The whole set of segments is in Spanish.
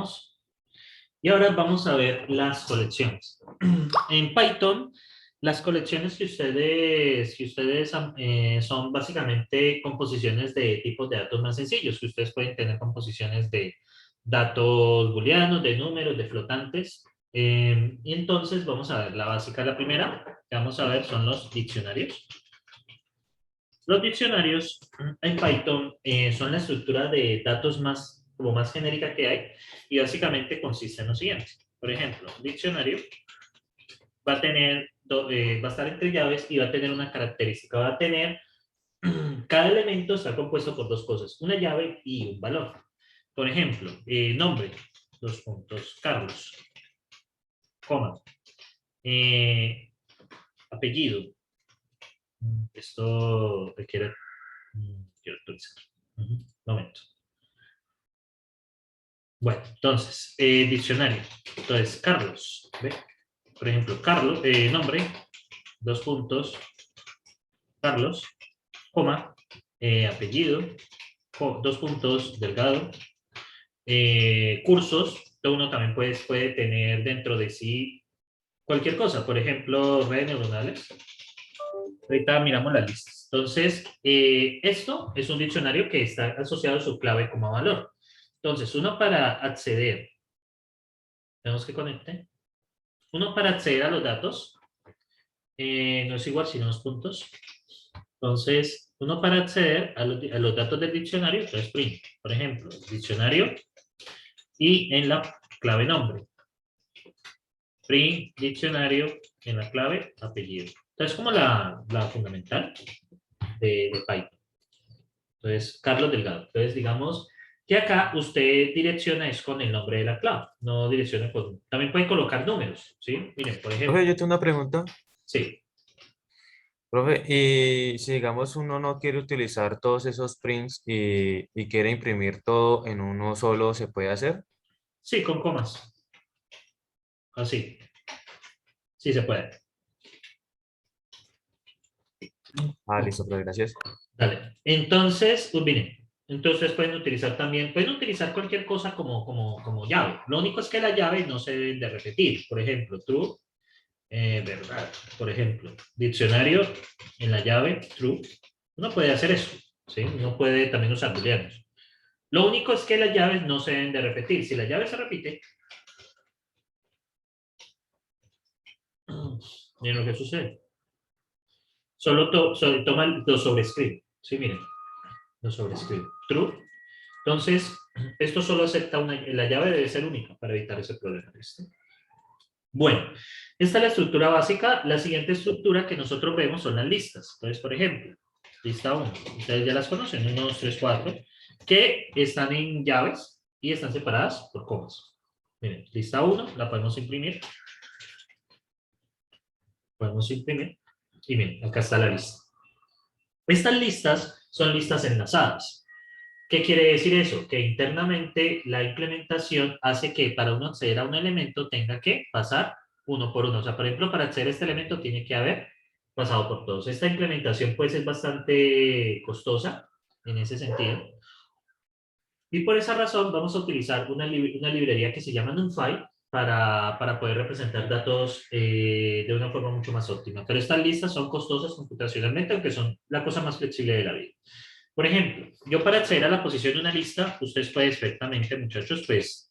Continuamos. Y ahora vamos a ver las colecciones. En Python, las colecciones son básicamente composiciones de tipos de datos más sencillos, que ustedes pueden tener composiciones de datos booleanos, de números, de flotantes. Y entonces vamos a ver la básica. La primera que vamos a ver son los diccionarios. Los diccionarios en Python son la estructura de datos como más genérica que hay y básicamente consiste en lo siguiente. Por ejemplo, un diccionario va a tener, va a estar entre llaves y va a tener una característica. Va a tener, cada elemento está compuesto por dos cosas, una llave y un valor. Por ejemplo, nombre, dos puntos, Carlos, coma, apellido. Esto requiere, quiero actualizar. Momento. Bueno, entonces, diccionario. Entonces, Carlos, ¿ve? Por ejemplo, Carlos, nombre, dos puntos, Carlos, coma, apellido, dos puntos, Delgado, cursos, uno también puede tener dentro de sí cualquier cosa, por ejemplo, redes neuronales. Ahorita miramos las listas. Entonces, esto es un diccionario que está asociado a su clave como valor. Entonces, uno para acceder, tenemos que conectar. Uno para acceder a los datos, no es igual sino dos puntos. Entonces, uno para acceder a los datos del diccionario, entonces print, por ejemplo, diccionario y en la clave nombre. Print, diccionario, en la clave apellido. Entonces, como la fundamental de Python. Entonces, Carlos Delgado. Entonces, digamos que acá usted direcciona es con el nombre de la clave, no direcciona con... También puede colocar números, ¿sí? Miren, por Profe, ejemplo, yo tengo una pregunta. sí. Profe, y si digamos uno no quiere utilizar todos esos prints y quiere imprimir todo en uno solo, ¿se puede hacer? Sí, con comas. Así. Sí se puede. Ah, listo, profe, gracias. Dale. Entonces, pues miren, entonces pueden utilizar cualquier cosa como llave. Lo único es que las llaves no se deben de repetir. Por ejemplo, true, verdad. Por ejemplo, diccionario en la llave true. Uno puede hacer eso, ¿sí? Uno puede también usar booleanos. Lo único es que las llaves no se deben de repetir. Si la llave se repite, miren lo que sucede. Solo toma lo sobrescribe. Sí, miren, lo sobrescribe. True. Entonces, esto solo acepta la llave debe ser única para evitar ese problema. ¿Listo? Bueno, esta es la estructura básica. La siguiente estructura que nosotros vemos son las listas. Entonces, por ejemplo, lista 1. Ustedes ya las conocen, 1, 2, 3, 4, que están en llaves y están separadas por comas. Miren, lista 1, la podemos imprimir. Podemos imprimir. Y miren, acá está la lista. Estas listas son listas enlazadas. ¿Qué quiere decir eso? Que internamente la implementación hace que para uno acceder a un elemento tenga que pasar uno por uno. O sea, por ejemplo, para acceder a este elemento tiene que haber pasado por todos. Esta implementación pues es bastante costosa en ese sentido. Y por esa razón vamos a utilizar una librería que se llama NumPy para poder representar datos de una forma mucho más óptima. Pero estas listas son costosas computacionalmente, aunque son la cosa más flexible de la vida. Por ejemplo, yo para acceder a la posición de una lista, ustedes pueden perfectamente, muchachos, pues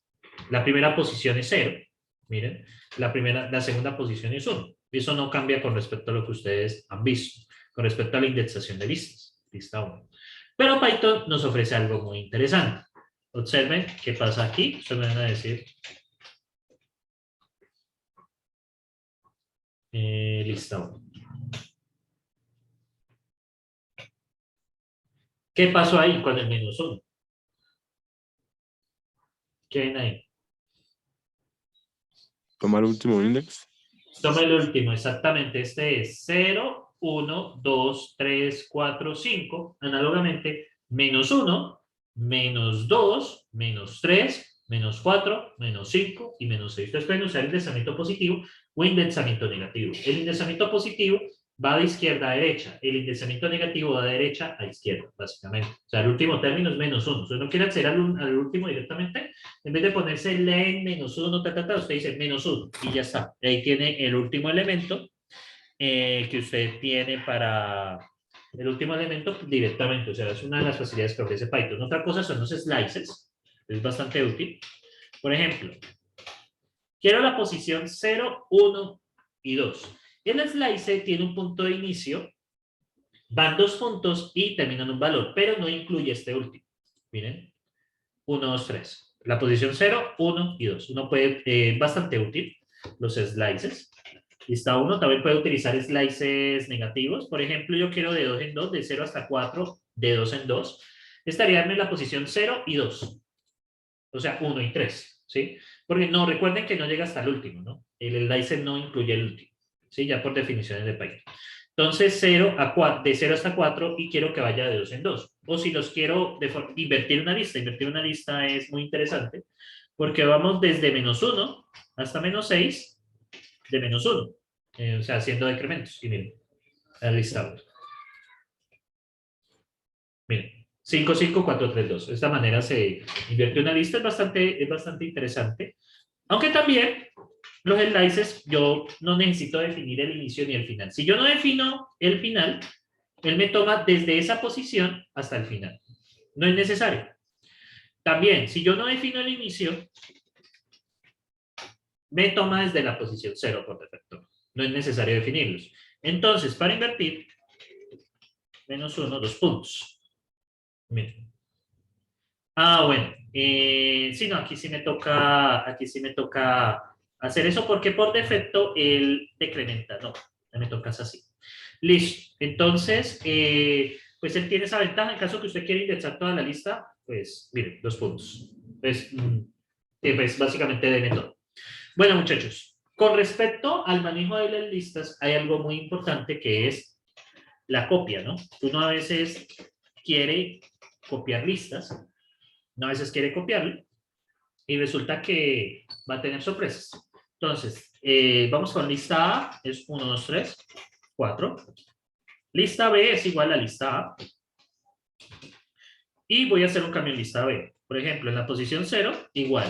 la primera posición es 0. Miren, la segunda posición es 1. Eso no cambia con respecto a lo que ustedes han visto, con respecto a la indexación de listas. Lista 1. Pero Python nos ofrece algo muy interesante. Observen qué pasa aquí. Ustedes me van a decir lista 1. ¿Qué pasó ahí con el menos 1? ¿Qué ven ahí? Tomar el último index. Toma el último, exactamente. Este es 0, 1, 2, 3, 4, 5. Análogamente, menos 1, menos 2, menos 3, menos 4, menos 5 y menos 6. Ustedes pueden usar indexamiento positivo o indexamiento negativo. El indexamiento positivo va de izquierda a derecha. El indexamiento negativo va de derecha a izquierda, básicamente. O sea, el último término es -1. Si uno quiere acceder al último directamente, en vez de ponerse len -1, usted dice -1 y ya está. Ahí tiene el último elemento que usted tiene para el último elemento directamente. O sea, es una de las facilidades que ofrece Python. Otra cosa son los slices. Es bastante útil. Por ejemplo, quiero la posición 0, 1 y 2. El slice tiene un punto de inicio, van 2 puntos y termina en un valor, pero no incluye este último. Miren, 1, 2, 3. La posición 0, 1 y 2. Uno puede, bastante útil, los slices. Lista 1 también puede utilizar slices negativos. Por ejemplo, yo quiero de 2 en 2, de 0 hasta 4, de 2 en 2. Estaría en la posición 0 y 2. O sea, 1 y 3, ¿sí? Porque no, recuerden que no llega hasta el último, ¿no? El slice no incluye el último, ¿sí? Ya por definiciones de Python. Entonces, 0 a 4, de 0 hasta 4 y quiero que vaya de 2 en 2. O si los quiero invertir una lista es muy interesante porque vamos desde -1 hasta -6 de -1. O sea, haciendo decrementos. Y miren, la lista. Miren. 5, 5, 4, 3, 2. De esta manera se invierte una lista, es bastante interesante. Aunque también los slices, yo no necesito definir el inicio ni el final. Si yo no defino el final, él me toma desde esa posición hasta el final. No es necesario. También, si yo no defino el inicio, me toma desde la posición 0 por defecto. No es necesario definirlos. Entonces, para invertir, -1, 2 puntos. Miren. Ah, bueno. Sí, no, aquí sí me toca hacer eso porque por defecto él decrementa. No, me tocas así. Listo. Entonces, pues él tiene esa ventaja. En caso que usted quiera indexar toda la lista, pues, miren, 2 puntos. Pues básicamente de método. Bueno, muchachos, con respecto al manejo de las listas, hay algo muy importante que es la copia, ¿no? Uno a veces quiere copiar listas, uno a veces quiere copiarlo, y resulta que va a tener sorpresas. Entonces, vamos con lista A, es 1, 2, 3, 4. Lista B es igual a lista A. Y voy a hacer un cambio en lista B. Por ejemplo, en la posición 0, igual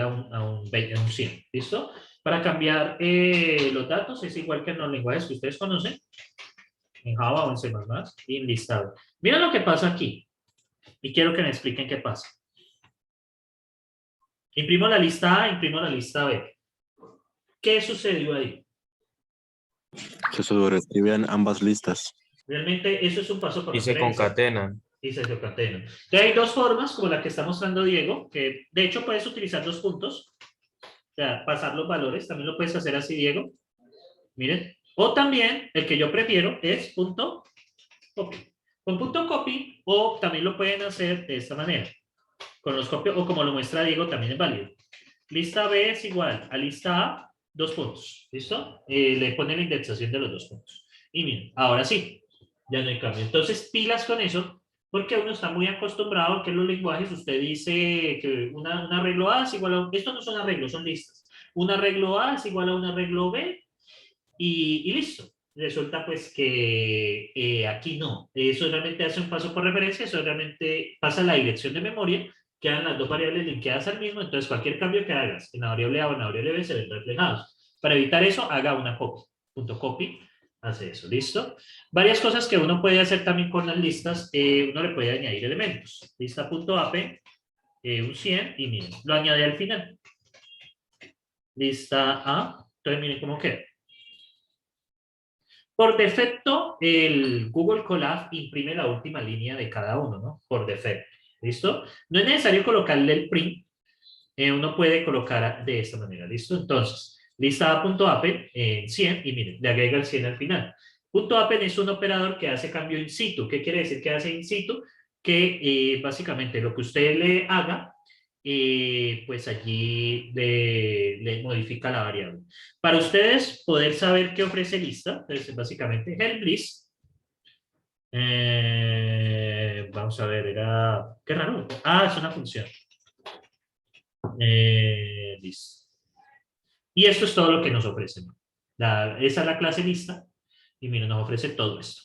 a un 20, a un 100. ¿Listo? Para cambiar los datos es igual que en los lenguajes que ustedes conocen, en Java o en C++, y en lista B. Miren lo que pasa aquí. Y quiero que me expliquen qué pasa. Imprimo la lista A, imprimo la lista B. ¿Qué sucedió ahí? Se sobreescriben ambas listas. Realmente eso es un paso por Y se referencia concatenan. y se concatenan. Entonces hay dos formas, como la que está mostrando Diego, que de hecho puedes utilizar 2 puntos, o sea, pasar los valores, también lo puedes hacer así, Diego. Miren. O también, el que yo prefiero es punto copy. Con punto copy, o también lo pueden hacer de esta manera. Con los copios, o como lo muestra Diego, también es válido. Lista B es igual a lista A, 2 puntos. ¿Listo? Le ponen la indexación de los 2 puntos. Y miren, ahora sí, ya no hay cambio. Entonces, pilas con eso, porque uno está muy acostumbrado que en los lenguajes usted dice que un arreglo A es igual a... Esto no son arreglos, son listas. Un arreglo A es igual a un arreglo B y listo. Resulta pues que aquí no. Eso realmente hace un paso por referencia, eso realmente pasa la dirección de memoria, quedan las dos variables linkeadas al mismo, entonces cualquier cambio que hagas en la variable A o en la variable B se ven reflejados. Para evitar eso, haga una copy. Punto copy hace eso, ¿listo? Varias cosas que uno puede hacer también con las listas, uno le puede añadir elementos. Lista.app, un 100, y miren, lo añade al final. Lista A, entonces miren cómo queda. Por defecto, el Google Colab imprime la última línea de cada uno, ¿no? Por defecto, ¿listo? No es necesario colocarle el print, uno puede colocar de esta manera, ¿listo? Entonces, lista A.app en 100 y miren, le agrega el 100 al final. .app es un operador que hace cambio in situ. ¿Qué quiere decir que hace in situ? Que básicamente lo que usted le haga, pues allí le modifica la variable. Para ustedes poder saber qué ofrece lista, entonces básicamente help list. Vamos a ver, era... Qué raro. Ah, es una función. List. Y esto es todo lo que nos ofrecen. Esa es la clase lista. Y miren, nos ofrece todo esto.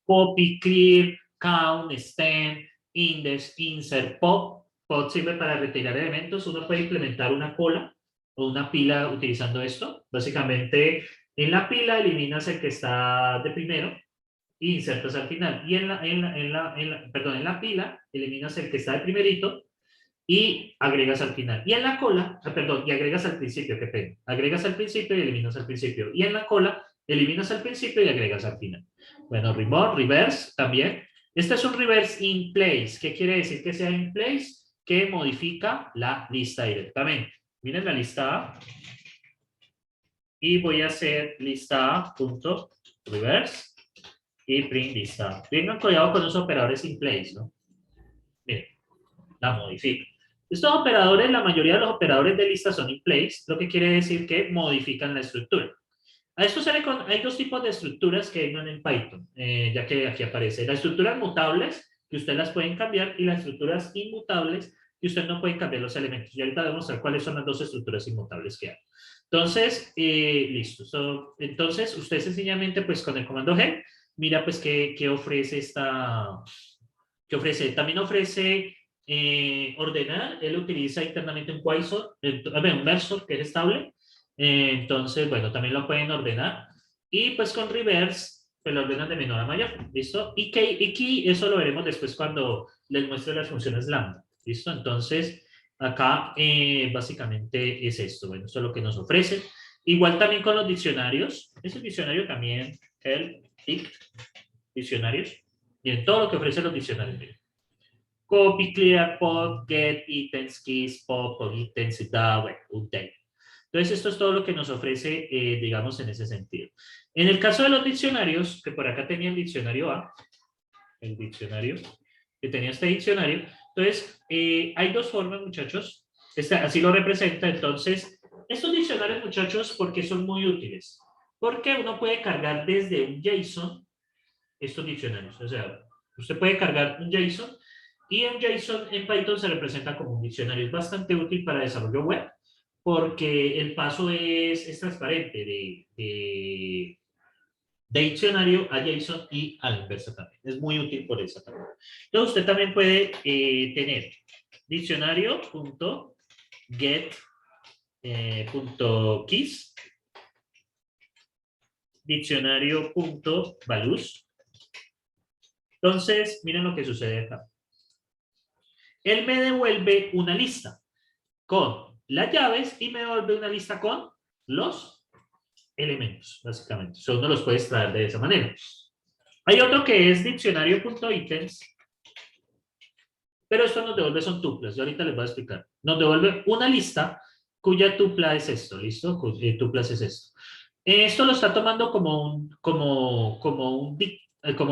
Copy, clear, count, extend, index, insert, pop. Pop sirve para retirar elementos. Uno puede implementar una cola o una pila utilizando esto. Básicamente, en la pila eliminas el que está de primero e insertas al final. Y en la pila eliminas el que está de primerito y agregas al final. Y en la cola, y agregas al principio, qué pena. Agregas al principio y eliminas al principio. Y en la cola, eliminas al principio y agregas al final. Bueno, reverse también. Este es un reverse in place. ¿Qué quiere decir que sea in place? Que modifica la lista directamente. Miren la lista A. Y voy a hacer lista A.reverse y print lista. Tengan cuidado con los operadores in place, ¿no? Miren, la modifico. Estos operadores, la mayoría de los operadores de lista son in place, lo que quiere decir que modifican la estructura. A esto hay dos tipos de estructuras que hay en Python, ya que aquí aparece. Las estructuras mutables, que ustedes las pueden cambiar, y las estructuras inmutables, que ustedes no pueden cambiar los elementos. Y ahorita voy a mostrar cuáles son las dos estructuras inmutables que hay. Entonces, listo. Entonces, usted sencillamente, pues con el comando G, mira pues qué ofrece ¿qué ofrece? También ofrece ordenar. Él utiliza internamente un quasar, un mersor que es estable. Entonces, bueno, también lo pueden ordenar. Y pues con reverse, pues lo ordenan de menor a mayor. ¿Listo? Y key, eso lo veremos después cuando les muestre las funciones lambda. ¿Listo? Entonces, acá básicamente es esto. Bueno, esto es lo que nos ofrece. Igual también con los diccionarios. Ese diccionario también, diccionarios. Miren, todo lo que ofrecen los diccionarios. Miren. Copy, clear, pop, get, items, keys, pop, items, bueno, un table. Entonces, esto es todo lo que nos ofrece, digamos, en ese sentido. En el caso de los diccionarios, que por acá tenía el diccionario A, el diccionario, que tenía este diccionario. Entonces, hay dos formas, muchachos. Así lo representa. Entonces, estos diccionarios, muchachos, ¿por qué son muy útiles? Porque uno puede cargar desde un JSON estos diccionarios. O sea, usted puede cargar un JSON y un JSON en Python se representa como un diccionario. Es bastante útil para desarrollo web porque el paso es transparente de diccionario a JSON y a la inversa también. Es muy útil por eso también. Entonces usted también puede tener diccionario.get.keys, diccionario.values. Entonces, miren lo que sucede acá. Él me devuelve una lista con las llaves y me devuelve una lista con los elementos, básicamente. Eso uno los puede extraer de esa manera. Hay otro que es diccionario.items, pero esto nos devuelve son tuplas. Yo ahorita les voy a explicar. Nos devuelve una lista cuya tupla es esto, ¿listo? Tuplas es esto. Esto lo está tomando como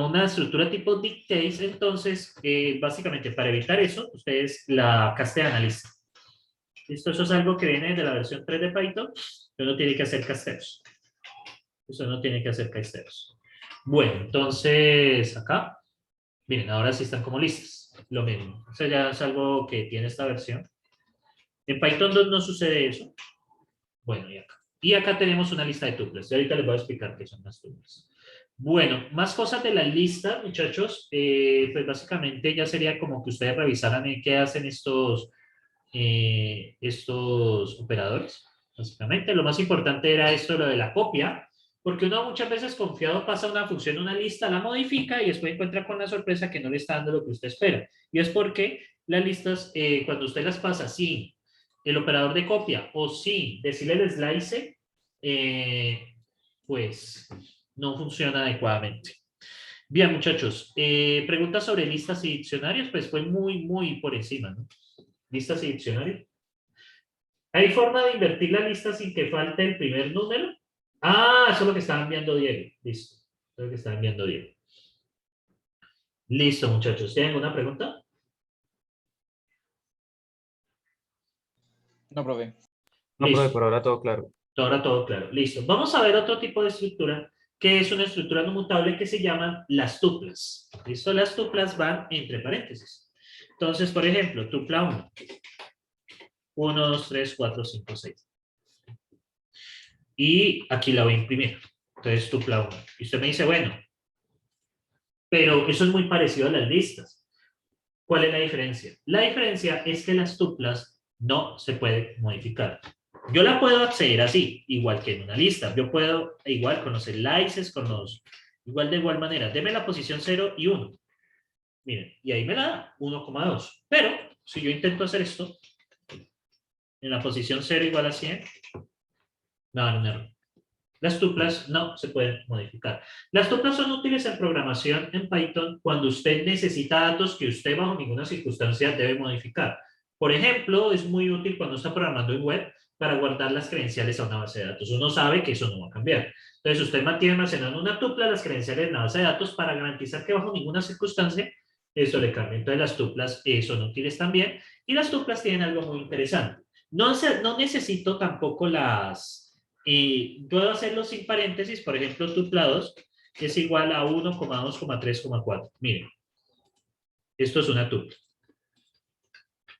una estructura tipo dictates. Entonces, básicamente, para evitar eso, ustedes la castean a lista. ¿Listo? Eso es algo que viene de la versión 3 de Python. Uno tiene que hacer casteos. Eso no tiene que hacer casteos. Bueno, entonces, acá, miren, ahora sí están como listas. Lo mismo. O sea, ya es algo que tiene esta versión. En Python 2 no sucede eso. Bueno, y acá. Y acá tenemos una lista de tuplas. Y ahorita les voy a explicar qué son las tuplas. Bueno, más cosas de la lista, muchachos. Pues básicamente ya sería como que ustedes revisaran qué hacen estos operadores. Básicamente, lo más importante era esto, lo de la copia, porque uno muchas veces confiado pasa una función, una lista, la modifica y después encuentra con la sorpresa que no le está dando lo que usted espera. Y es porque las listas, cuando usted las pasa sin el operador de copia o sin decirle el slice, pues no funciona adecuadamente. Bien, muchachos, preguntas sobre listas y diccionarios, pues fue muy por encima, ¿no? Listas y diccionarios. ¿Hay forma de invertir la lista sin que falte el primer número? Ah, eso es lo que estaba enviando Diego. Listo. Eso es lo que estaba enviando Diego. Listo, muchachos. ¿Tienen alguna pregunta? No, profe. No, Listo. profe, por ahora todo claro. Ahora todo claro. Listo. Vamos a ver otro tipo de estructura que es una estructura no mutable que se llaman las tuplas. ¿Listo? Las tuplas van entre paréntesis. Entonces, por ejemplo, tupla 1. 1, 2, 3, 4, 5, 6. Y aquí la voy a imprimir. Entonces tupla 1. Y usted me dice, bueno, pero eso es muy parecido a las listas. ¿Cuál es la diferencia? La diferencia es que las tuplas no se pueden modificar. Yo la puedo acceder así, igual que en una lista. Yo puedo, igual con los slices, igual de igual manera. Deme la posición 0 y 1. Miren, y ahí me la da 1,2. Pero, si yo intento hacer esto, en la posición 0 igual a 100, me va a dar un error. Las tuplas no se pueden modificar. Las tuplas son útiles en programación en Python cuando usted necesita datos que usted bajo ninguna circunstancia debe modificar. Por ejemplo, es muy útil cuando está programando en web para guardar las credenciales a una base de datos. Uno sabe que eso no va a cambiar. Entonces, usted mantiene almacenando una tupla las credenciales en la base de datos para garantizar que bajo ninguna circunstancia eso le cambie. Entonces, las tuplas son útiles también. Y las tuplas tienen algo muy interesante. No necesito tampoco puedo hacerlo sin paréntesis, por ejemplo, tuplados es igual a 1,2,3,4. Miren, esto es una tupla.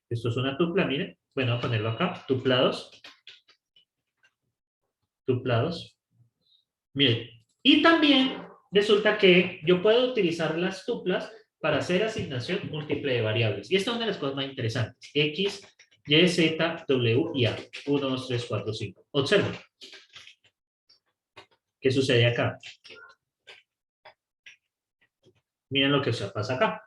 Esto es una tupla, miren. Bueno, voy a ponerlo acá. Tuplados. Tuplados. Miren. Y también resulta que yo puedo utilizar las tuplas para hacer asignación múltiple de variables. Y esta es una de las cosas más interesantes. X, Y, Z, W y A. 1, 2, 3, 4, 5. Observen. ¿Qué sucede acá? Miren lo que pasa acá.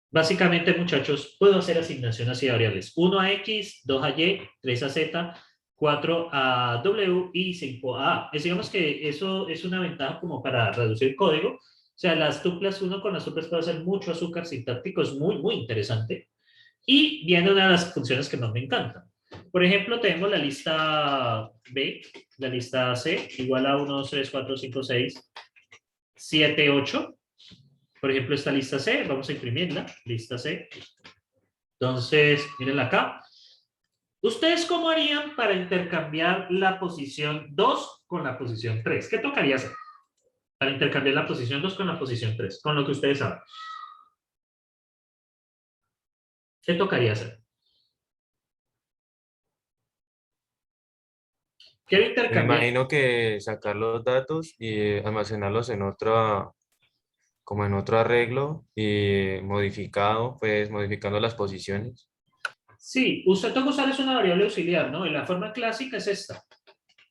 Básicamente, muchachos, puedo hacer asignación hacia variables. 1 a X, 2 a Y, 3 a Z, 4 a W y 5 a A. Digamos que eso es una ventaja como para reducir código. O sea, las tuplas, uno con las tuplas puede hacer mucho azúcar sintáctico, es muy, muy interesante. Y viene una de las funciones que más me encantan. Por ejemplo, tenemos la lista B, la lista C, igual a 1, 2, 3, 4, 5, 6, 7, 8. Por ejemplo, esta lista C, vamos a imprimirla, lista C. Entonces, miren acá. ¿Ustedes cómo harían para intercambiar la posición 2 con la posición 3? ¿Qué tocaría hacer para intercambiar la posición 2 con la posición 3? Con lo que ustedes saben. ¿Qué tocaría hacer? Quiero Me intercambiar. imagino que sacar los datos y almacenarlos en otra, como en otro arreglo y modificado, pues modificando las posiciones. Sí, usted toca usar es una variable auxiliar, ¿no? Y la forma clásica es esta.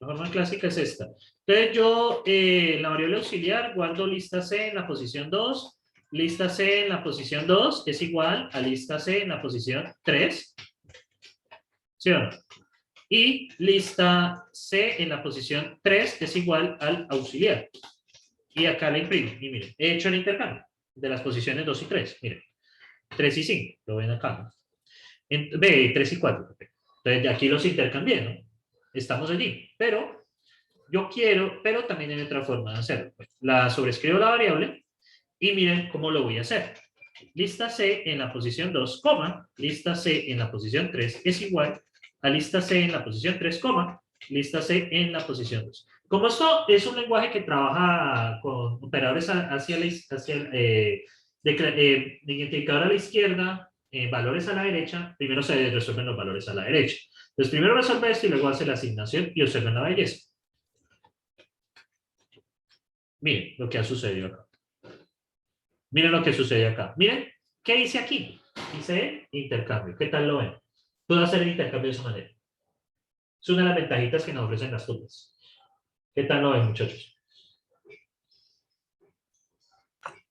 La forma clásica es esta. Entonces yo, la variable auxiliar, guardo lista C en la posición 2, lista C en la posición 2 es igual a lista C en la posición 3, ¿sí o no? Y lista C en la posición 3 es igual al auxiliar. Y acá la imprimo. Y miren, he hecho el intercambio de las posiciones 2 y 3. Miren, 3 y 5, lo ven acá, ¿no? B, 3 y 4. Entonces, de aquí los intercambié, ¿no? Estamos allí. Pero yo quiero, pero también hay otra forma de hacerlo. La sobrescribo la variable y miren cómo lo voy a hacer. Lista C en la posición 2, lista C en la posición 3 es igual a lista C en la posición 3, lista C en la posición 2. Como esto es un lenguaje que trabaja con operadores hacia identificador a la izquierda, valores a la derecha, primero se resuelven los valores a la derecha. Entonces, primero resuelve esto y luego hace la asignación y observen la belleza. Miren lo que ha sucedido acá. Miren lo que sucede acá. Miren, ¿qué dice aquí? Dice intercambio. ¿Qué tal lo ven? Puedo hacer el intercambio de esa manera. Es una de las ventajitas que nos ofrecen las tuplas. ¿Qué tal lo ven, muchachos?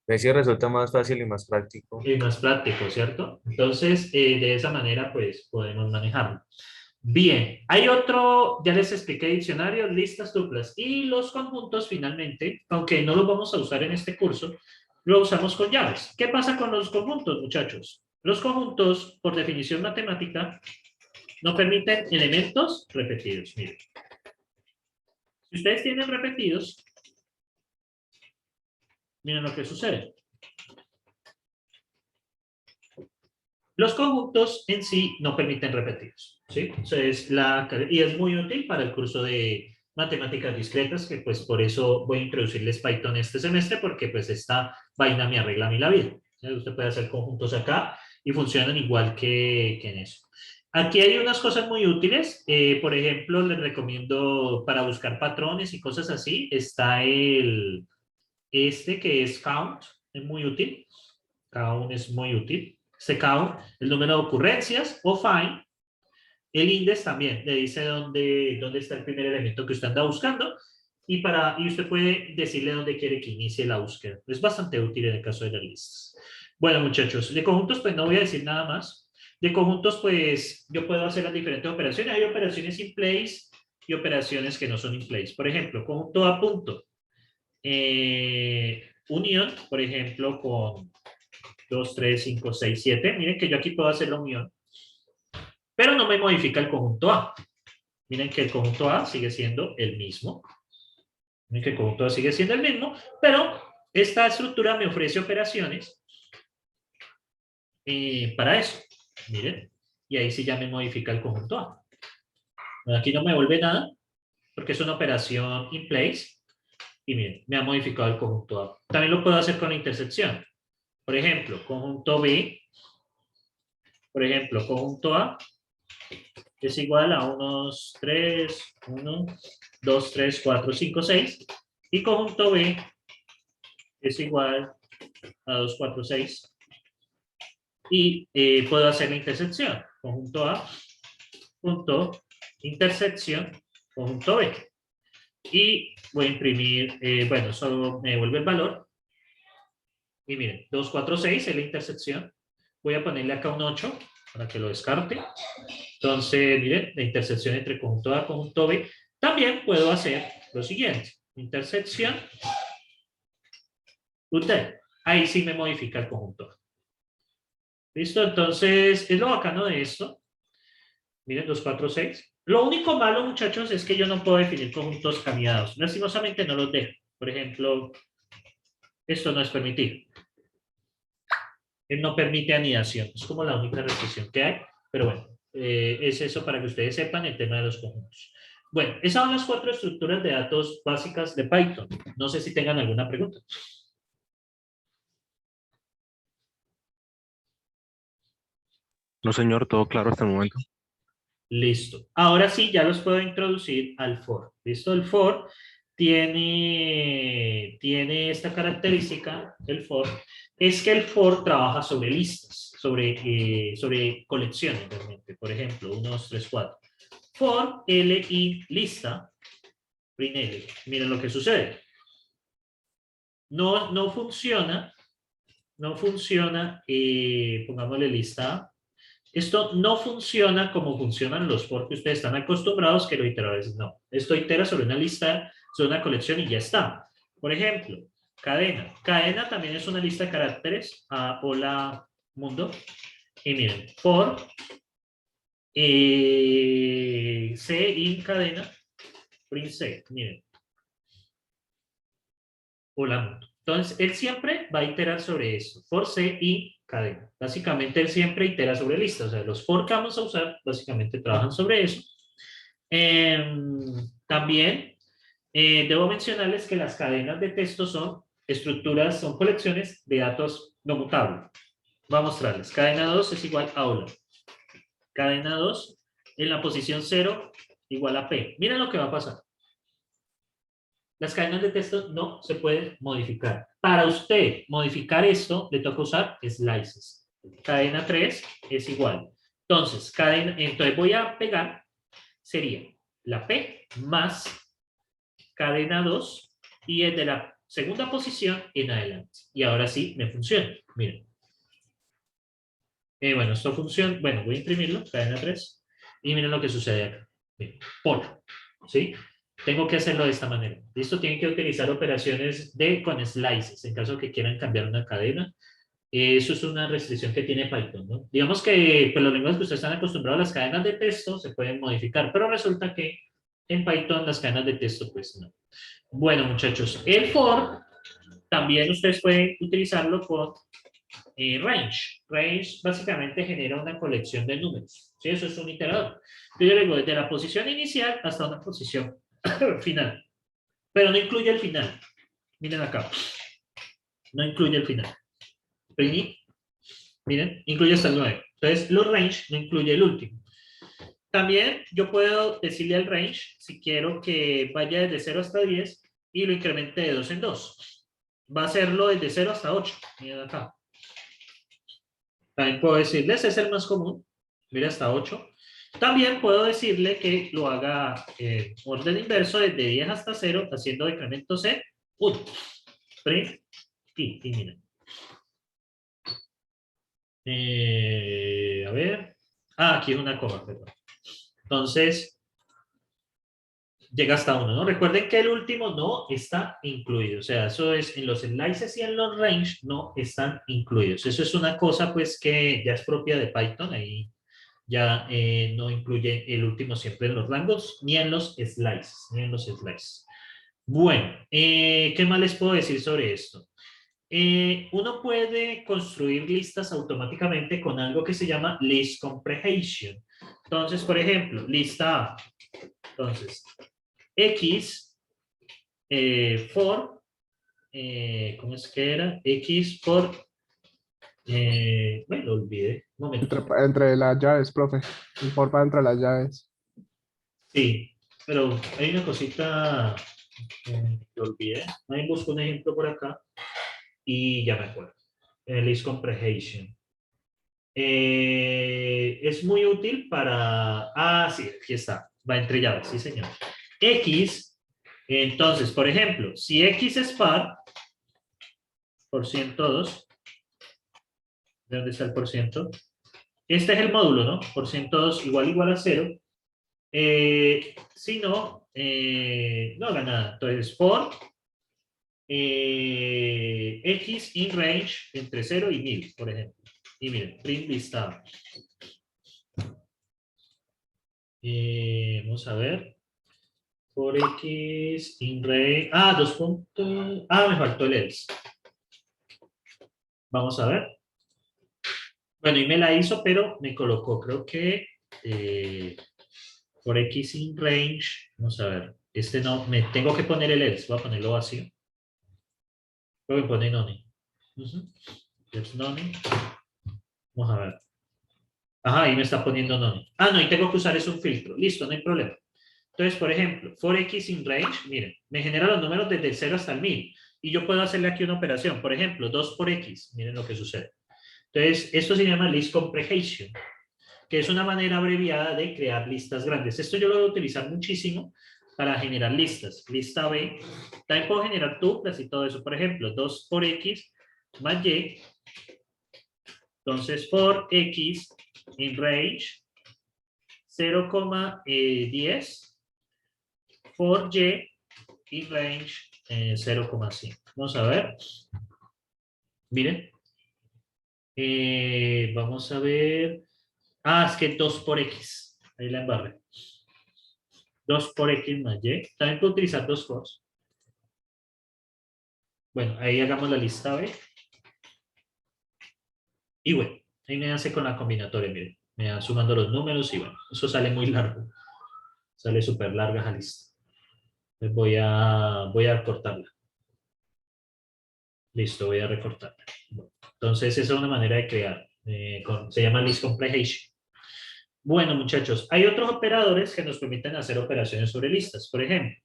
Así resulta más fácil y más práctico. Y más práctico, ¿cierto? Entonces, de esa manera, pues, podemos manejarlo. Bien, hay otro, ya les expliqué diccionario, listas, tuplas. Y los conjuntos, finalmente, aunque no los vamos a usar en este curso, lo usamos con llaves. ¿Qué pasa con los conjuntos, muchachos? Los conjuntos, por definición matemática, no permiten elementos repetidos. Miren. Si ustedes tienen repetidos, miren lo que sucede. Los conjuntos en sí no permiten repetidos, ¿sí? Entonces, y es muy útil para el curso de matemáticas discretas, que pues por eso voy a introducirles Python este semestre, porque pues esta vaina me arregla a mí la vida. ¿Sí? Usted puede hacer conjuntos acá y funcionan igual que en eso. Aquí hay unas cosas muy útiles. Por ejemplo, les recomiendo para buscar patrones y cosas así. Está este que es count, es muy útil. Count es muy útil. Este count, el número de ocurrencias o find. El index también le dice dónde está el primer elemento que usted anda buscando y usted puede decirle dónde quiere que inicie la búsqueda. Es bastante útil en el caso de las listas. Bueno, muchachos, de conjuntos pues no voy a decir nada más. De conjuntos pues yo puedo hacer las diferentes operaciones. Hay operaciones in place y operaciones que no son in place. Por ejemplo, conjunto a punto. Unión, por ejemplo, con 2, 3, 5, 6, 7. Miren que yo aquí puedo hacer la unión. Pero no me modifica el conjunto A. Miren que el conjunto A sigue siendo el mismo. Miren que el conjunto A sigue siendo el mismo, pero esta estructura me ofrece operaciones para eso. Miren, y ahí sí ya me modifica el conjunto A. Aquí no me vuelve nada, porque es una operación in place. Y miren, me ha modificado el conjunto A. También lo puedo hacer con la intersección. Por ejemplo, conjunto B. Por ejemplo, conjunto A es igual a unos 3, 1, 2, 3, 4, 5, 6. Y conjunto B es igual a 2, 4, 6. Y puedo hacer la intersección. Conjunto A, punto, intersección, conjunto B. Y voy a imprimir, bueno, solo me devuelve el valor. Y miren, 2, 4, 6 es la intersección. Voy a ponerle acá un 8 para que lo descarte. Entonces, miren, la intersección entre conjunto A y conjunto B. También puedo hacer lo siguiente. Intersección. Usted. Ahí sí me modifica el conjunto A. ¿Listo? Entonces, es lo bacano de esto. Miren, 2, 4, 6. Lo único malo, muchachos, es que yo no puedo definir conjuntos canidados. Lastimosamente no los dejo. Por ejemplo, esto no es permitir. Él no permite anidación. Es como la única restricción que hay. Pero bueno, es eso para que ustedes sepan el tema de los conjuntos. Bueno, esas son las 4 estructuras de datos básicas de Python. No sé si tengan alguna pregunta. No, señor, todo claro hasta el momento. Listo. Ahora sí, ya los puedo introducir al for. ¿Listo? El for tiene esta característica, el for, es que el for trabaja sobre listas, sobre colecciones realmente. Por ejemplo, 1, 2, 3, 4. For li lista, print L. Miren lo que sucede. No funciona, pongámosle lista A. Esto no funciona como funcionan los for que ustedes están acostumbrados, que lo iteradores no. Esto itera sobre una lista, sobre una colección y ya está. Por ejemplo, cadena. Cadena también es una lista de caracteres. Hola, mundo. Y miren, for C in cadena, print C. Miren. Hola, mundo. Entonces, él siempre va a iterar sobre eso. For C y cadena. Básicamente, él siempre itera sobre listas. O sea, los for que vamos a usar, básicamente trabajan sobre eso. También debo mencionarles que las cadenas de texto son estructuras, son colecciones de datos no mutables. Voy a mostrarles. Cadena 2 es igual a hola. Cadena 2 en la posición 0 igual a P. Miren lo que va a pasar. Las cadenas de texto no se pueden modificar. Para usted modificar esto, le toca usar slices. Cadena 3 es igual. Entonces, entonces voy a pegar, sería la P más cadena 2 y es de la segunda posición en adelante. Y ahora sí me funciona. Miren. Bueno, esto funciona. Bueno, voy a imprimirlo, cadena 3. Y miren lo que sucede acá. Miren, polo. ¿Sí? Tengo que hacerlo de esta manera. Listo, tienen que utilizar operaciones con slices en caso que quieran cambiar una cadena. Eso es una restricción que tiene Python, ¿no? Digamos que pues, los lenguajes que ustedes están acostumbrados a las cadenas de texto se pueden modificar, pero resulta que en Python las cadenas de texto pues no. Bueno, muchachos, el for también ustedes pueden utilizarlo con range. Range básicamente genera una colección de números. ¿Sí? Eso es un iterador. Yo le digo desde la posición inicial hasta una posición final. Pero no incluye el final. Miren acá. No incluye el final. Miren, incluye hasta el 9. Entonces, los range no incluye el último. También yo puedo decirle al range si quiero que vaya desde 0 hasta 10 y lo incremente de 2 en 2. Va a hacerlo desde 0 hasta 8. Miren acá. También puedo decirle, ese es el más común. Mira, hasta 8. También puedo decirle que lo haga en orden inverso desde 10 hasta 0, haciendo decremento C, 1. Print y miren. A ver. Aquí es una coma, perdón. Entonces, llega hasta 1, ¿no? Recuerden que el último no está incluido. O sea, eso es en los slices y en los range no están incluidos. Eso es una cosa, pues, que ya es propia de Python. Ahí ya no incluye el último siempre en los rangos, ni en los slices, Bueno, ¿qué más les puedo decir sobre esto? Uno puede construir listas automáticamente con algo que se llama list comprehension. Entonces, por ejemplo, lista A. Entonces, X for, ¿cómo es que era? X for, bueno, lo olvidé, un momento. Entre las llaves, profe. Importa entre las llaves. Sí, pero hay una cosita que olvidé. Ahí busco un ejemplo por acá y ya me acuerdo. List comprehension. Es muy útil para... Ah, sí, aquí está. Va entre llaves, sí, señor. X, entonces, por ejemplo, si X es par, por 102, ¿de dónde está el por ciento? Este es el módulo, ¿no? Por 102 igual a 0. Si no, no haga nada. Entonces, por X in range entre 0 y 1000, por ejemplo. Y miren, print listado. Vamos a ver. Por X in range. Ah, 2 puntos. Ah, me faltó el else. Vamos a ver. Bueno, y me la hizo, pero me colocó, creo que por X in range. Vamos a ver. Este no, me tengo que poner el else. Voy a ponerlo vacío. Creo que pone none. Es none. Vamos a ver. Ajá, ahí me está poniendo none. Ah, no, y tengo que usar es un filtro. Listo, no hay problema. Entonces, por ejemplo, for X in range, miren, me genera los números desde el 0 hasta el 1000. Y yo puedo hacerle aquí una operación. Por ejemplo, 2 por X. Miren lo que sucede. Entonces, esto se llama list comprehension, que es una manera abreviada de crear listas grandes. Esto yo lo voy a utilizar muchísimo para generar listas. Lista B. También puedo generar tuplas y todo eso. Por ejemplo, 2 por X más Y. Entonces, for X in range 0,10 for Y in range 0,5. Vamos a ver. Miren. Vamos a ver. Ah, es que 2 por X. Ahí la embarré. 2 por X más Y. También puedo utilizar 2 fors. Bueno, ahí hagamos la lista B. Y bueno, ahí me hace con la combinatoria, miren. Me van sumando los números y bueno, eso sale muy largo. Sale súper larga esa lista. Entonces voy a cortarla. Listo, voy a recortarla. Bueno, entonces esa es una manera de crear. Se llama list comprehension. Bueno, muchachos, hay otros operadores que nos permiten hacer operaciones sobre listas, por ejemplo.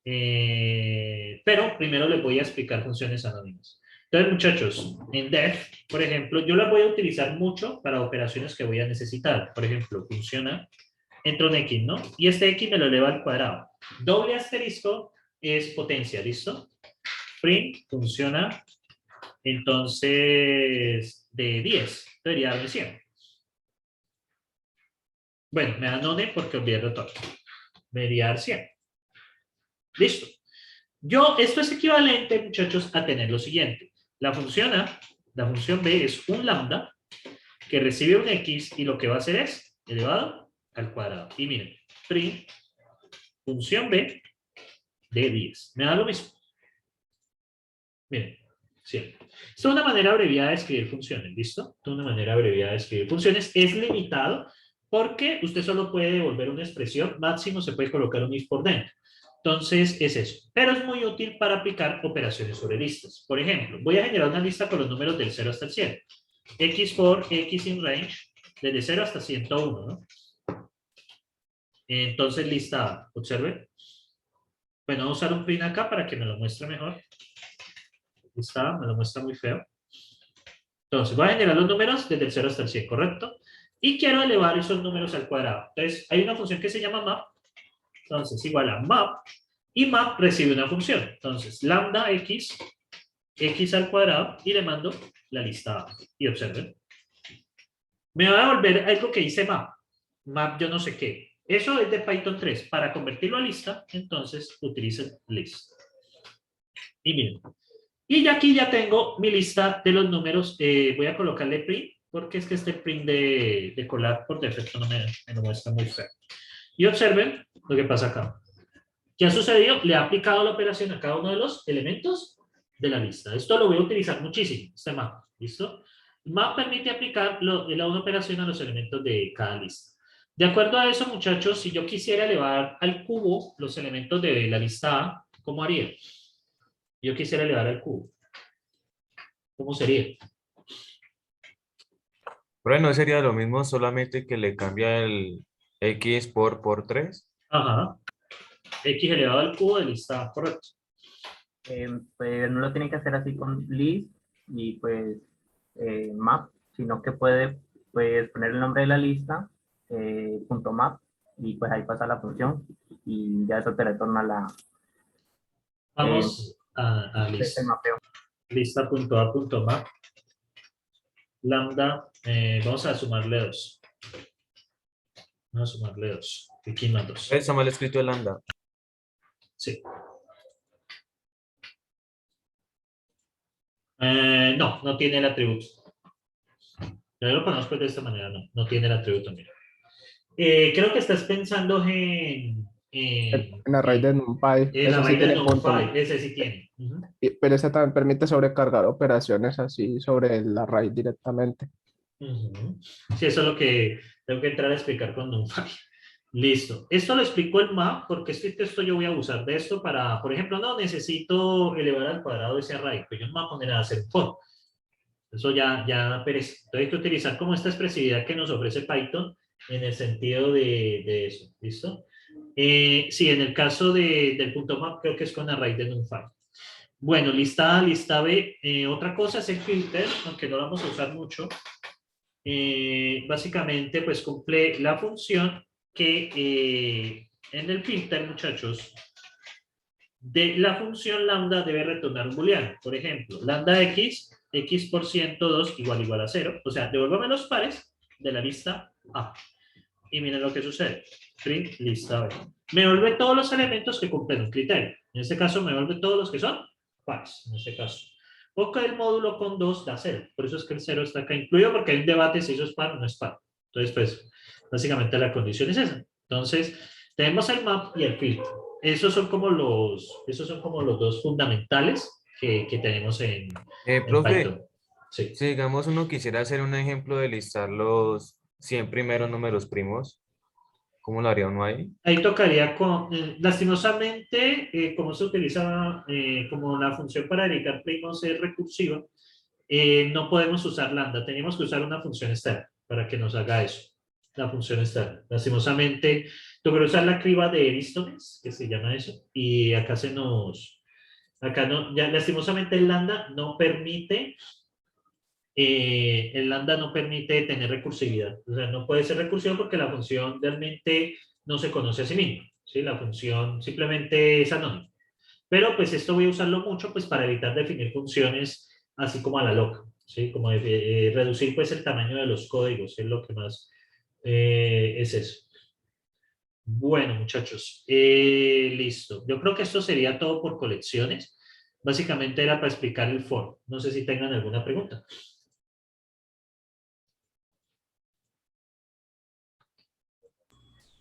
Pero primero les voy a explicar funciones anónimas. Entonces, muchachos, en def, por ejemplo, yo las voy a utilizar mucho para operaciones que voy a necesitar. Por ejemplo, funciona, entra un X, ¿no? Y este X me lo eleva al cuadrado. Doble asterisco es potencia, ¿listo? Print funciona, entonces, de 10. Debería darme 100. Bueno, me da none porque olvidé el retorno. Debería dar 100. Listo. Esto es equivalente, muchachos, a tener lo siguiente. La función A, la función B es un lambda que recibe un X y lo que va a hacer es elevado al cuadrado. Y miren, print función B de 10. Me da lo mismo. Miren, 100. Esta es una manera abreviada de escribir funciones, ¿listo? Esta es una manera abreviada de escribir funciones. Es limitado porque usted solo puede devolver una expresión, máximo se puede colocar un if por dentro. Entonces, es eso. Pero es muy útil para aplicar operaciones sobre listas. Por ejemplo, voy a generar una lista con los números del 0 hasta el 100. X for X in range, desde 0 hasta 101, ¿no? Entonces, lista A, observe. Bueno, vamos a usar un print acá para que me lo muestre mejor. Lista A, me lo muestra muy feo. Entonces, voy a generar los números desde el 0 hasta el 100, ¿correcto? Y quiero elevar esos números al cuadrado. Entonces, hay una función que se llama map. Entonces, igual a map. Y map recibe una función. Entonces, lambda x, x al cuadrado, y le mando la lista A. Y observen. Me va a devolver algo que dice map. Map yo no sé qué. Eso es de Python 3. Para convertirlo a lista, entonces utilicen list. Y miren. Y ya aquí ya tengo mi lista de los números. Voy a colocarle print, porque es que este print de Colab por defecto no me lo muestra muy feo. Y observen lo que pasa acá. ¿Qué ha sucedido? Le ha aplicado la operación a cada uno de los elementos de la lista. Esto lo voy a utilizar muchísimo, este map. ¿Listo? Map permite aplicar una operación a los elementos de cada lista. De acuerdo a eso, muchachos, si yo quisiera elevar al cubo los elementos de la lista A, ¿cómo haría? Yo quisiera elevar al cubo. ¿Cómo sería? Bueno, no sería lo mismo, solamente que le cambia el X por 3. Ajá. X elevado al cubo de lista A, correcto. Pues no lo tiene que hacer así con list y pues map, sino que puede pues, poner el nombre de la lista, punto map, y pues ahí pasa la función y ya eso te retorna la Vamos a lista. el mapeo. Lista.a.map. Lambda, vamos a sumarle 2. Vamos a sumarle 2. Aquí más 2. Está mal escrito el lambda. Sí. No, no tiene el atributo. Yo lo conozco de esta manera, no tiene el atributo, mira. Creo que estás pensando en La raíz de NumPy. en la Eso sí raíz de tiene punto. NumPy, ese sí tiene. Ujú. Pero ese también permite sobrecargar operaciones así sobre la raíz directamente. Ujú. Sí, eso es lo que tengo que entrar a explicar con NumPy. Listo. Esto lo explico en map porque este texto yo voy a usar de esto para, por ejemplo, no necesito elevar al cuadrado ese array, pues yo no me voy a poner a hacer un for. Eso ya perece. Entonces hay que utilizar como esta expresividad que nos ofrece Python en el sentido de eso. ¿Listo? Sí, en el caso del punto map creo que es con array de NumPy. Bueno, lista A, lista B. Otra cosa es el filter, aunque no lo vamos a usar mucho. Básicamente, pues cumple la función que en el filter, muchachos, de la función lambda debe retornar un booleano. Por ejemplo, lambda x, x por 102 igual a 0. O sea, devuélvame los pares de la lista A. Y miren lo que sucede. Print lista B. Me devuelve todos los elementos que cumplen un criterio. En este caso, me devuelve todos los que son pares. En este caso. O que el módulo con 2 da 0. Por eso es que el 0 está acá incluido, porque hay un debate si eso es par o no es par. Entonces, pues, básicamente la condición es esa. Entonces, tenemos el map y el filtro. Esos son como los dos fundamentales que tenemos en Profe, Python. Sí. si digamos uno quisiera hacer un ejemplo de listar los 100 primeros números primos, ¿cómo lo haría uno ahí? Ahí tocaría con, lastimosamente, como se utiliza como la función para dedicar primos es recursiva, no podemos usar lambda, teníamos que usar una función externa para que nos haga eso, la función externa. Lastimosamente, tuve que usar la criba de Aristóteles, que se llama eso, y acá acá no, ya lastimosamente el lambda no permite tener recursividad. O sea, no puede ser recursivo porque la función realmente no se conoce a sí misma. ¿Sí? La función simplemente es anónima. Pero pues esto voy a usarlo mucho pues para evitar definir funciones así como a la loca. ¿Sí? Como reducir pues el tamaño de los códigos. Es lo que más es eso. Bueno, muchachos. Listo. Yo creo que esto sería todo por colecciones. Básicamente era para explicar el for. No sé si tengan alguna pregunta.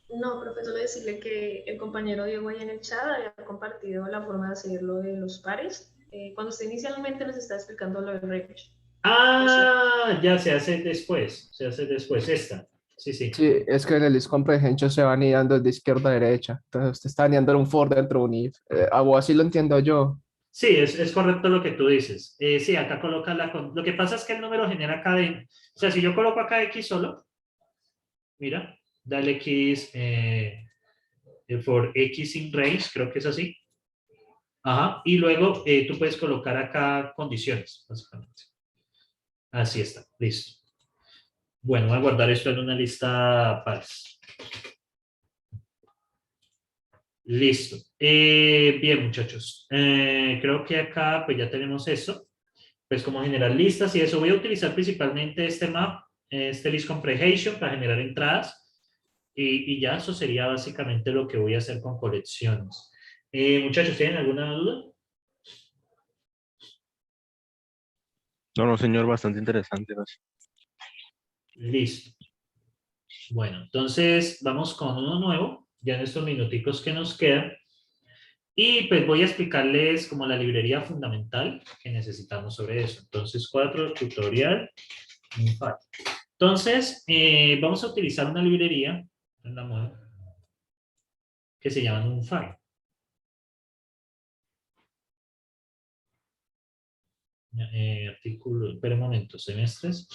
No, profe, solo decirle que el compañero Diego ahí en el chat había compartido la forma de hacerlo de los pares. Cuando usted inicialmente nos está explicando lo del range. Ah, ya se hace después, esta. Sí, sí. Sí, es que en el list comprehension se van ideando de izquierda a derecha. Entonces usted está añadiendo un for dentro de un if. O así lo entiendo yo. Sí, es correcto lo que tú dices. Sí, acá coloca lo que pasa es que el número genera cadena. O sea, si yo coloco acá X solo, mira, dale X, for X in range, creo que es así. Ajá, y luego tú puedes colocar acá condiciones, básicamente. Así está, listo. Bueno, voy a guardar esto en una lista pares. Listo. Bien, muchachos. Creo que acá pues ya tenemos eso. Pues como generar listas y eso. Voy a utilizar principalmente este map, este list comprehension para generar entradas. Y ya eso sería básicamente lo que voy a hacer con colecciones. Muchachos, ¿tienen alguna duda? No, no, señor, bastante interesante. Listo. Bueno, entonces vamos con uno nuevo, ya en estos minuticos que nos quedan. Y pues voy a explicarles como la librería fundamental que necesitamos sobre eso. Entonces, 4, tutorial, NumPy. Entonces, vamos a utilizar una librería en la moda que se llama NumPy. Artículo, espera un momento, semestres.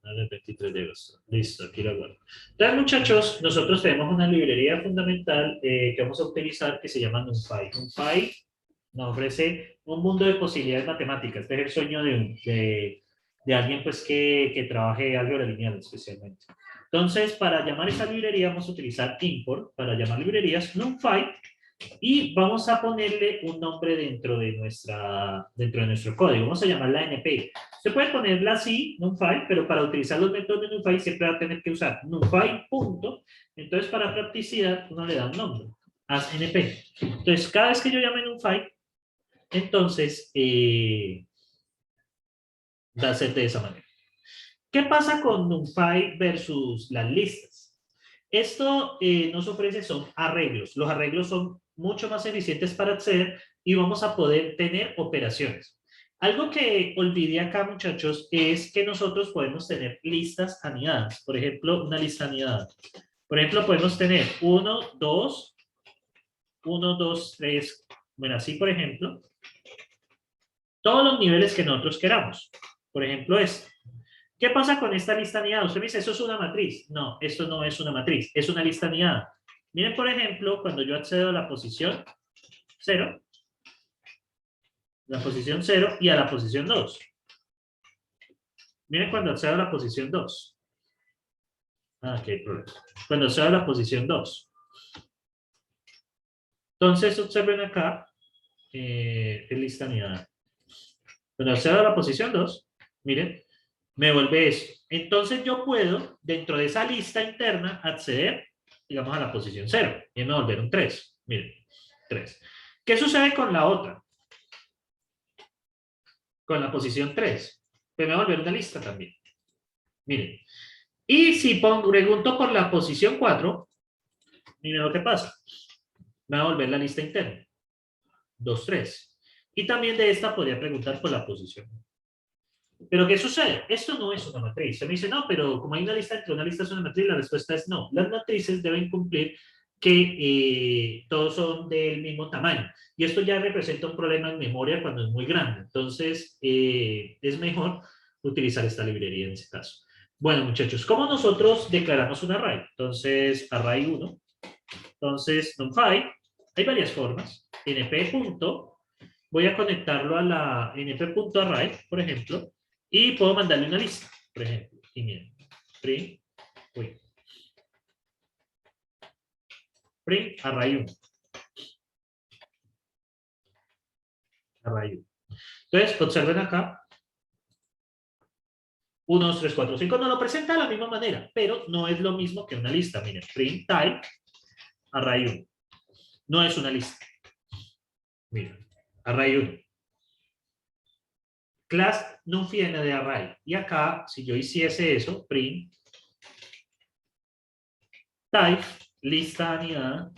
El 23 de agosto. Listo, aquí lo guardo. Entonces, muchachos, nosotros tenemos una librería fundamental que vamos a utilizar que se llama NumPy. NumPy nos ofrece un mundo de posibilidades matemáticas. Este es el sueño de alguien pues, que trabaje álgebra lineal especialmente. Entonces, para llamar esa librería vamos a utilizar import para llamar librerías NumPy y vamos a ponerle un nombre dentro de nuestro código. Vamos a llamarla NP. Se puede ponerla así, NumPy, pero para utilizar los métodos de NumPy siempre va a tener que usar NumPy, punto. Entonces, para practicidad, uno le da un nombre, as NP. Entonces, cada vez que yo llame NumPy, entonces, va a ser de esa manera. ¿Qué pasa con NumPy versus las listas? Esto nos ofrece son arreglos. Los arreglos son mucho más eficientes para acceder y vamos a poder tener operaciones. Algo que olvidé acá, muchachos, es que nosotros podemos tener listas anidadas. Por ejemplo, una lista anidada. Por ejemplo, podemos tener 1, 2, 1, 2, 3. Bueno, así, por ejemplo, todos los niveles que nosotros queramos. Por ejemplo, este. ¿Qué pasa con esta lista anidada? Usted me dice, ¿eso es una matriz? No, esto no es una matriz, es una lista anidada. Miren, por ejemplo, cuando yo accedo a la posición 0, y a la posición 2. Miren cuando accedo a la posición 2. Aquí hay problema. Cuando accedo a la posición 2. Entonces, observen acá, es lista anidada. Cuando accedo a la posición 2, miren, me vuelve esto. Entonces yo puedo, dentro de esa lista interna, acceder, digamos, a la posición 0. Y me va a volver un 3. Miren, 3. ¿Qué sucede con la otra? Con la posición 3. Pues me va a volver una lista también. Miren. Y si pregunto por la posición 4, miren lo que pasa. Me va a volver la lista interna. 2, 3. Y también de esta podría preguntar por la posición. Pero ¿qué sucede? Esto no es una matriz. Se me dice, no, pero como hay una lista entre una lista es una matriz, la respuesta es no. Las matrices deben cumplir que todos son del mismo tamaño. Y esto ya representa un problema en memoria cuando es muy grande. Entonces, es mejor utilizar esta librería en ese caso. Bueno, muchachos, ¿cómo nosotros declaramos un array? Entonces, array 1. Entonces, NumPy, hay varias formas. np. Voy a conectarlo a la np.array, por ejemplo. Y puedo mandarle una lista, por ejemplo. Y miren, print array 1. Array 1. Entonces, observen acá. 1, 2, 3, 4, 5. No lo presenta de la misma manera, pero no es lo mismo que una lista. Miren, print type array 1. No es una lista. Miren, array 1. Class no viene de array. Y acá, si yo hiciese eso, print type, lista anidada,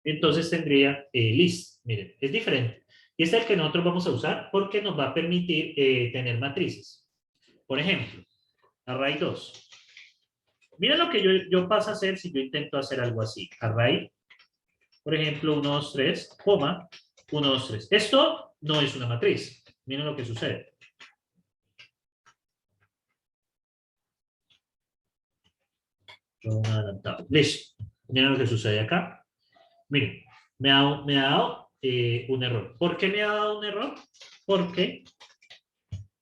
entonces tendría list. Miren, es diferente. Y este es el que nosotros vamos a usar porque nos va a permitir tener matrices. Por ejemplo, array 2. Miren lo que yo paso a hacer si yo intento hacer algo así. Array, por ejemplo, 1, 2, 3, 1, 2, 3. Esto no es una matriz. Miren lo que sucede. Un adelantado. Listo. Miren lo que sucede acá. Miren, me ha dado un error. ¿Por qué me ha dado un error? Porque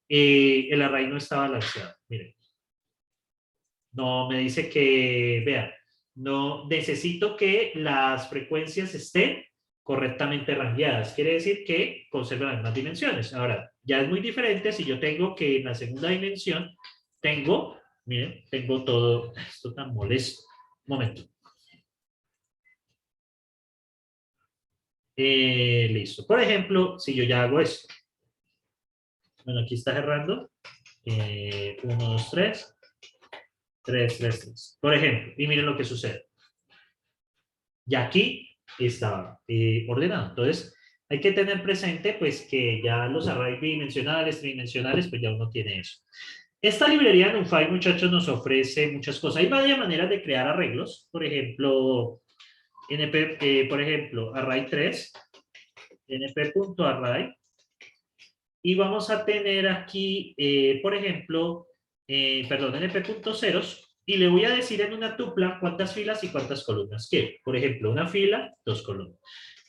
el array no está balanceado. Miren. No, me dice que, vean, no necesito que las frecuencias estén correctamente rangueadas. Quiere decir que conservan las mismas dimensiones. Ahora, ya es muy diferente si yo tengo que en la segunda dimensión tengo, miren, tengo todo esto tan molesto. Un momento. Listo. Por ejemplo, si yo ya hago esto. Bueno, aquí está cerrando. 1, 2, 3. 3, 3, 3. Por ejemplo, y miren lo que sucede. Y aquí está ordenado. Entonces, hay que tener presente pues que ya los arrays bidimensionales, tridimensionales, pues ya uno tiene eso. Esta librería NumPy, muchachos, nos ofrece muchas cosas. Hay varias maneras de crear arreglos. Por ejemplo, por ejemplo, array 3, np.array. Y vamos a tener aquí, por ejemplo, perdón, np.ceros. Y le voy a decir en una tupla cuántas filas y cuántas columnas quiero. Por ejemplo, una fila, 2 columnas.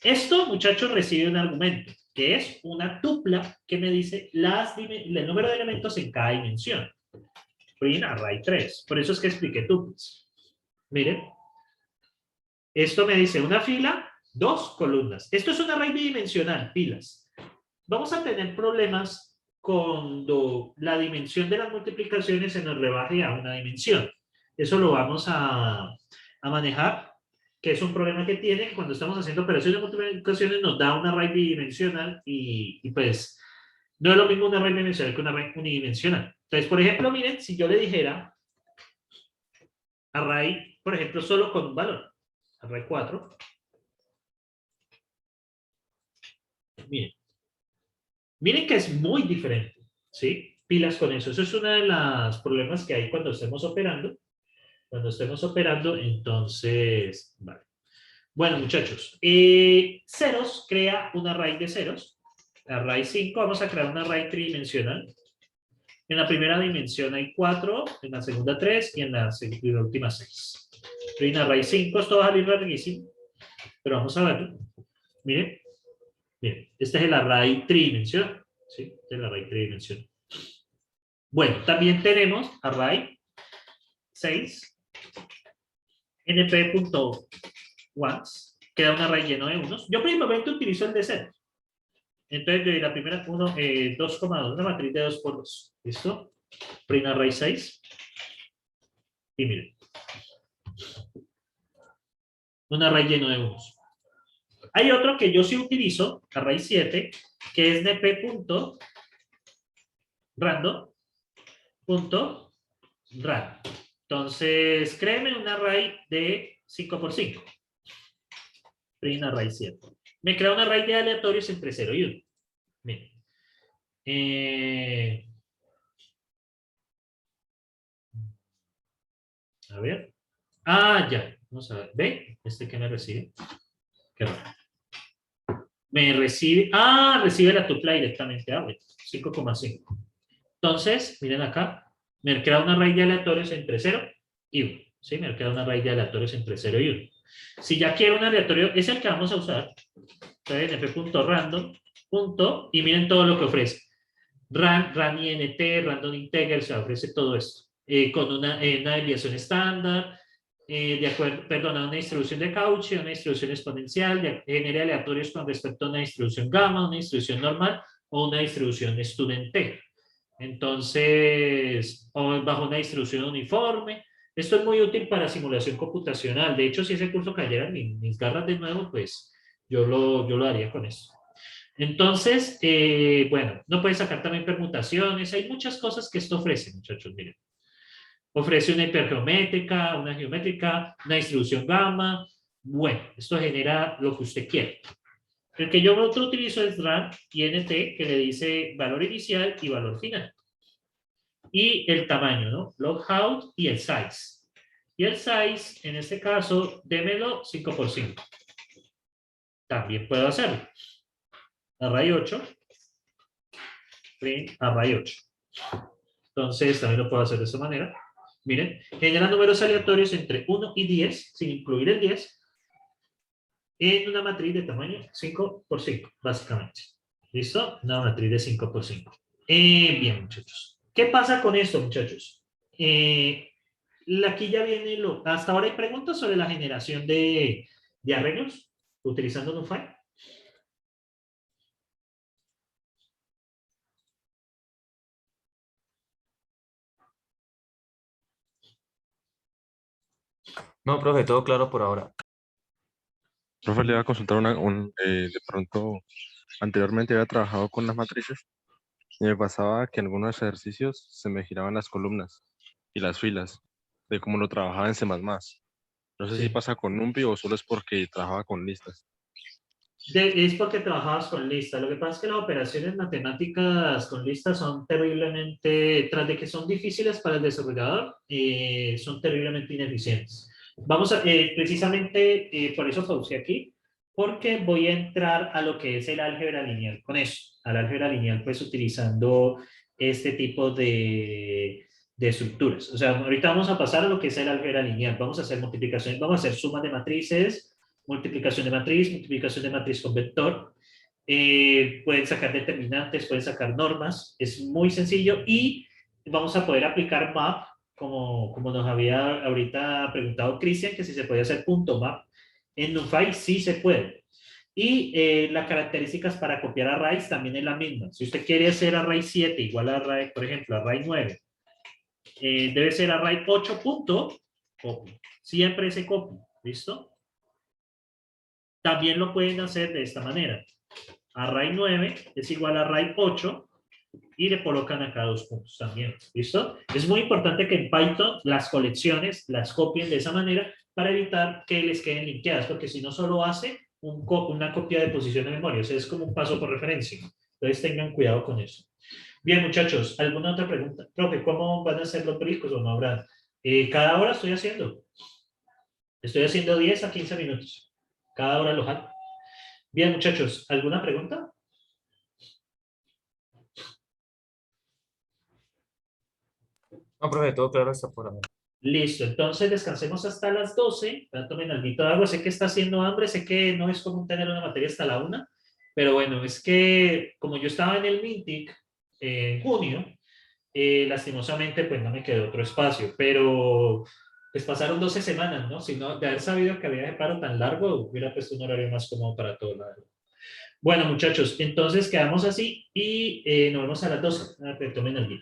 Esto, muchachos, recibe un argumento, que es una tupla que me dice el número de elementos en cada dimensión. Print array 3. Por eso es que expliqué tuplas. Miren. Esto me dice una fila, 2 columnas. Esto es un array bidimensional, filas. Vamos a tener problemas cuando la dimensión de las multiplicaciones se nos rebaje a una dimensión. Eso lo vamos a manejar, que es un problema que tiene cuando estamos haciendo operaciones de multiplicaciones, nos da un array bidimensional y pues no es lo mismo un array bidimensional que un array unidimensional. Entonces, por ejemplo, miren, si yo le dijera array, por ejemplo, solo con un valor, array 4, miren que es muy diferente, ¿sí? Pilas con eso. Eso es uno de los problemas que hay cuando estemos operando. Cuando estemos operando, entonces, vale. Bueno, muchachos, ceros crea un array de ceros. Array 5, vamos a crear un array tridimensional. En la primera dimensión hay 4, en la segunda 3 y en la última 6. En array 5, esto va a salir larguísimo, pero vamos a verlo. Miren, miren, este es el array tridimensional. ¿Sí? Este es el array tridimensional. Bueno, también tenemos array 6. np.ones, queda un array lleno de unos. Yo principalmente utilizo el de 0. Entonces, de la primera, 2,2, una matriz de 2 por 2. ¿Listo? Print array 6. Y miren. Un array lleno de unos. Hay otro que yo sí utilizo, array 7, que es np.random.rand. Entonces, créeme un array de 5 por 5. Print array 7. Me crea un array de aleatorios entre 0 y 1. Miren. A ver. Ah, ya. Vamos a ver. ¿Ve? Este que me recibe. Qué raro. Me recibe. Ah, recibe la tupla directamente. Ah, bueno. 5,5. Entonces, miren acá. Me crea un array de aleatorios entre 0 y 1. ¿Sí? Me crea un array de aleatorios entre 0 y 1. Si ya quiero un aleatorio, es el que vamos a usar. Entonces, np.random. Y miren todo lo que ofrece. RAN INT, random integer, se ofrece todo esto. Con una desviación estándar, de acuerdo, perdón, una distribución de Cauchy, una distribución exponencial, genera aleatorios con respecto a una distribución gamma, una distribución normal o una distribución student T. Entonces, o bajo una distribución uniforme. Esto es muy útil para simulación computacional. De hecho, si ese curso cayera en mis garras de nuevo, pues yo lo haría con esto. Entonces, bueno, no puedes sacar también permutaciones. Hay muchas cosas que esto ofrece, muchachos, miren. Ofrece una hipergeométrica, una geométrica, una distribución gamma. Bueno, esto genera lo que usted quiere. El que yo otro utilizo es RAN INT, que le dice valor inicial y valor final. Y el tamaño, ¿no? Logout y el size. Y el size, en este caso, démelo 5 por 5. También puedo hacerlo. Array 8. Print array 8. Entonces, también lo puedo hacer de esa manera. Miren, genera números aleatorios entre 1 y 10, sin incluir el 10, en una matriz de tamaño 5 por 5, básicamente. ¿Listo? Una matriz de 5 por 5. Bien, muchachos. ¿Qué pasa con esto, muchachos? Aquí ya viene lo... Hasta ahora hay preguntas sobre la generación de arreglos utilizando NumPy. No, profe, todo claro por ahora. Profe, le iba a consultar de pronto, anteriormente había trabajado con las matrices y me pasaba que en algunos ejercicios se me giraban las columnas y las filas de cómo lo trabajaba en C++. No sé si Sí. pasa con NumPy o solo es porque trabajaba con listas. Es porque trabajabas con listas. Lo que pasa es que las operaciones matemáticas con listas son terriblemente, tras de que son difíciles para el desarrollador, son terriblemente ineficientes. Vamos a, precisamente por eso pausé aquí, porque voy a entrar a lo que es el álgebra lineal con eso. Al álgebra lineal, pues utilizando este tipo de estructuras. O sea, ahorita vamos a pasar a lo que es el álgebra lineal. Vamos a hacer multiplicaciones, vamos a hacer sumas de matrices, multiplicación de matriz con vector. Pueden sacar determinantes, pueden sacar normas. Es muy sencillo y vamos a poder aplicar map, como nos había ahorita preguntado Cristian, que si se puede hacer punto map. En NumPy sí se puede. Y las características para copiar arrays también es la misma. Si usted quiere hacer array 7 igual a array, por ejemplo, array 9, debe ser array 8 punto copy. Siempre ese copy. ¿Listo? También lo pueden hacer de esta manera. Array 9 es igual a array 8 y le colocan acá 2 puntos también. ¿Listo? Es muy importante que en Python las colecciones las copien de esa manera para evitar que les queden linkeadas, porque si no solo hace una copia de posición de memoria. O sea, es como un paso por referencia. Entonces tengan cuidado con eso. Bien, muchachos, ¿alguna otra pregunta? Profe, ¿cómo van a hacer los briscos o no habrá? Cada hora estoy haciendo 10 a 15 minutos. Cada hora lo hago. Bien, muchachos, ¿alguna pregunta? No, profe, todo claro hasta por ahora. Listo, entonces descansemos hasta las 12. Tomen algo de agua. Sé que está haciendo hambre, sé que no es común tener una materia hasta la 1, pero bueno, es que como yo estaba en el MINTIC en junio, lastimosamente pues no me quedó otro espacio, pero pues pasaron 12 semanas, ¿no? Si no, de haber sabido que había de paro tan largo, hubiera puesto un horario más cómodo para todo, la verdad. Bueno, muchachos, entonces quedamos así y nos vemos a las 12. Tomen algo.